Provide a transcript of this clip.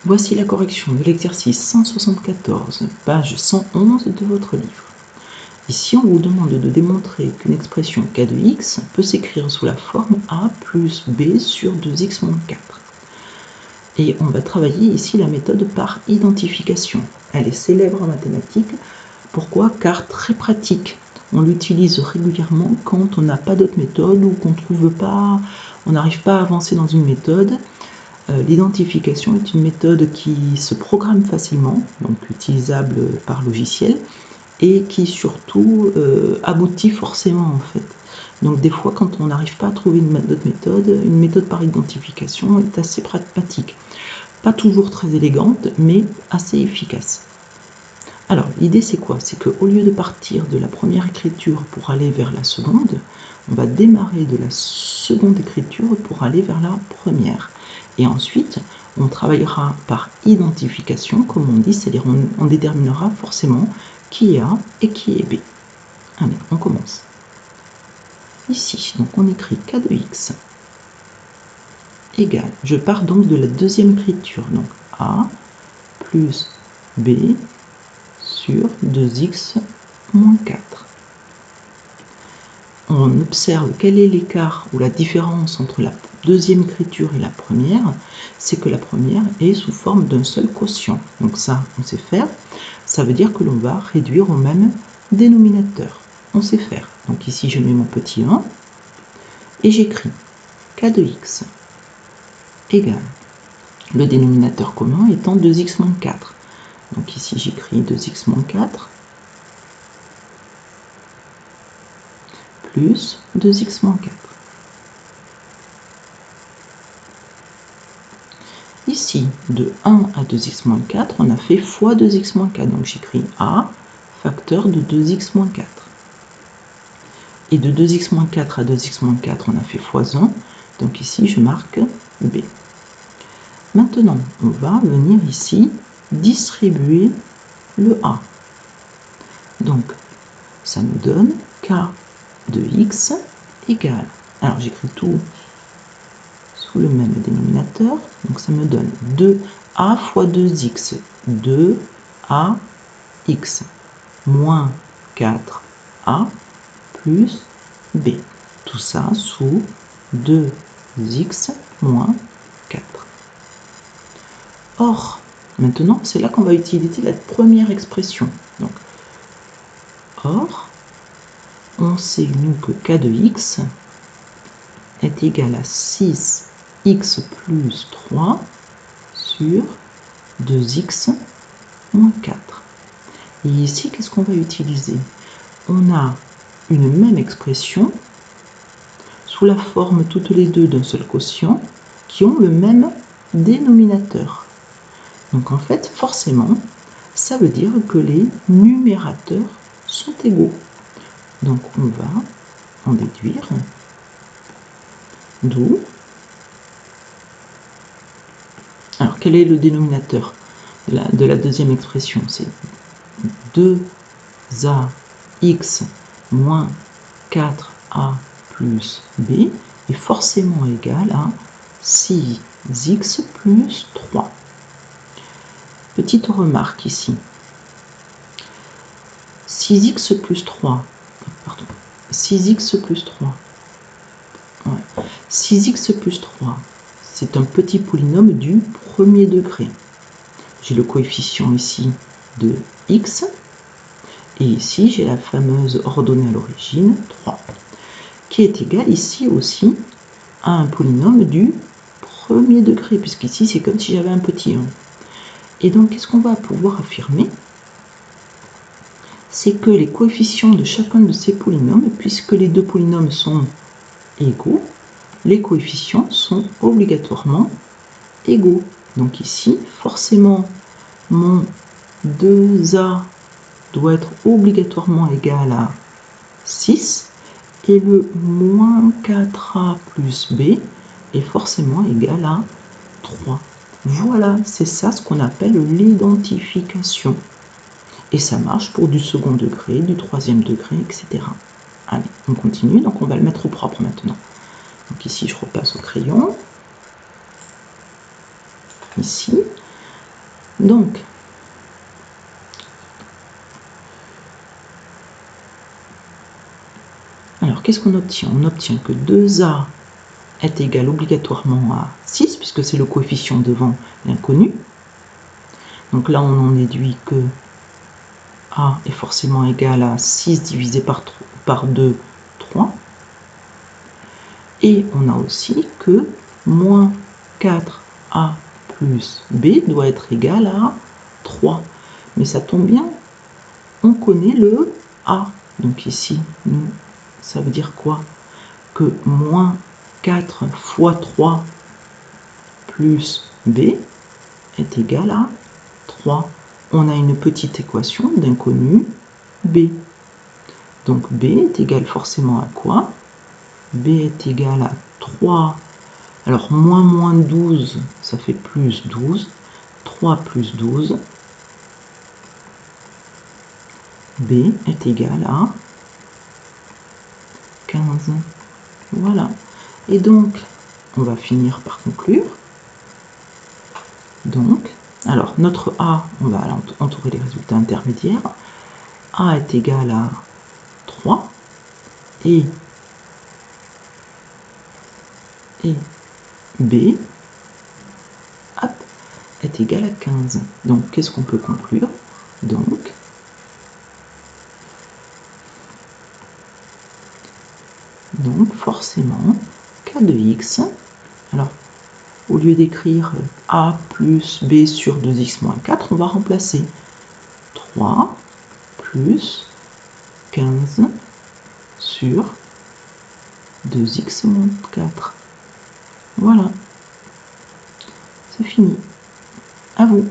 Voici la correction de l'exercice 174, page 111 de votre livre. Ici, on vous demande de démontrer qu'une expression k de x peut s'écrire sous la forme a plus b sur 2x moins 4. Et on va travailler ici la méthode par identification. Elle est célèbre en mathématiques. Pourquoi? Car très pratique. On l'utilise régulièrement quand on n'a pas d'autre méthode ou qu'on n'arrive pas à avancer dans une méthode. L'identification est une méthode qui se programme facilement, donc utilisable par logiciel, et qui surtout aboutit forcément en fait. Donc des fois, quand on n'arrive pas à trouver une méthode par identification est assez pratique. Pas toujours très élégante, mais assez efficace. Alors, l'idée c'est quoi? C'est qu'au lieu de partir de la première écriture pour aller vers la seconde, on va démarrer de la seconde écriture pour aller vers la première. Et ensuite, on travaillera par identification, comme on dit, c'est-à-dire on déterminera forcément qui est A et qui est B. Allez, on commence. Ici, donc on écrit k de x égale, je pars donc de la deuxième écriture, donc A plus B sur 2x moins 4. On observe quel est l'écart ou la différence entre la deuxième écriture et la première, c'est que la première est sous forme d'un seul quotient. Donc ça, on sait faire. Ça veut dire que l'on va réduire au même dénominateur. On sait faire. Donc ici, je mets mon petit 1 et j'écris k de x égale le dénominateur commun étant 2x moins 4. Donc ici, j'écris 2x moins 4 plus 2x moins 4. Ici, de 1 à 2x moins 4, on a fait fois 2x moins 4. Donc j'écris A facteur de 2x moins 4. Et de 2x moins 4 à 2x moins 4, on a fait fois 1. Donc ici, je marque B. Maintenant, on va venir ici distribuer le A. Donc, ça nous donne K de X égale. Alors, j'écris tout sous le même dénominateur. Donc, ça me donne 2A fois 2X. 2AX moins 4A plus B. Tout ça sous 2X moins 4. Or, maintenant, c'est là qu'on va utiliser la première expression. Donc, or, on sait nous que k de x est égal à 6x plus 3 sur 2x moins 4. Et ici, qu'est-ce qu'on va utiliser? On a une même expression sous la forme toutes les deux d'un seul quotient qui ont le même dénominateur. Donc en fait, forcément, ça veut dire que les numérateurs sont égaux. Donc on va en déduire, d'où. Alors quel est le dénominateur de la deuxième expression? C'est 2ax moins 4a plus b est forcément égal à 6x plus 3. Petite remarque ici. 6x plus 3. Pardon. 6x plus 3. Ouais. 6x plus 3, c'est un petit polynôme du premier degré. J'ai le coefficient ici de x. Et ici, j'ai la fameuse ordonnée à l'origine, 3, qui est égale ici aussi à un polynôme du premier degré, puisqu'ici, c'est comme si j'avais un petit 1. Et donc, qu'est-ce qu'on va pouvoir affirmer? C'est que les coefficients de chacun de ces polynômes, puisque les deux polynômes sont égaux, les coefficients sont obligatoirement égaux. Donc ici, forcément, mon 2a doit être obligatoirement égal à 6, et le moins 4a plus b est forcément égal à 3. Voilà, c'est ça ce qu'on appelle l'identification. Et ça marche pour du second degré, du troisième degré, etc. Allez, on continue, donc on va le mettre au propre maintenant. Donc ici, je repasse au crayon. Ici, Donc, alors qu'est-ce qu'on obtient? On obtient que 2a est égal obligatoirement à 6, puisque c'est le coefficient devant l'inconnu. Donc là, on en déduit que a est forcément égal à 6 divisé par 2, 3. Et on a aussi que moins 4a plus b doit être égal à 3. Mais ça tombe bien, on connaît le a. Donc ici, nous, ça veut dire quoi? Que moins 4 fois 3 plus b est égal à 3. On a une petite équation d'inconnu b. Donc b est égal forcément à quoi? B est égal à 3. Alors moins 12, ça fait plus 12. 3 plus 12. B est égal à 15. Voilà. Et donc, on va finir par conclure. Donc, alors notre A, on va entourer les résultats intermédiaires. A est égal à 3 et B hop, est égal à 15. Donc, qu'est-ce qu'on peut conclure? Donc, forcément, K de X, alors, au lieu d'écrire A plus B sur 2x moins 4, on va remplacer 3 plus 15 sur 2x moins 4. Voilà, c'est fini. À vous.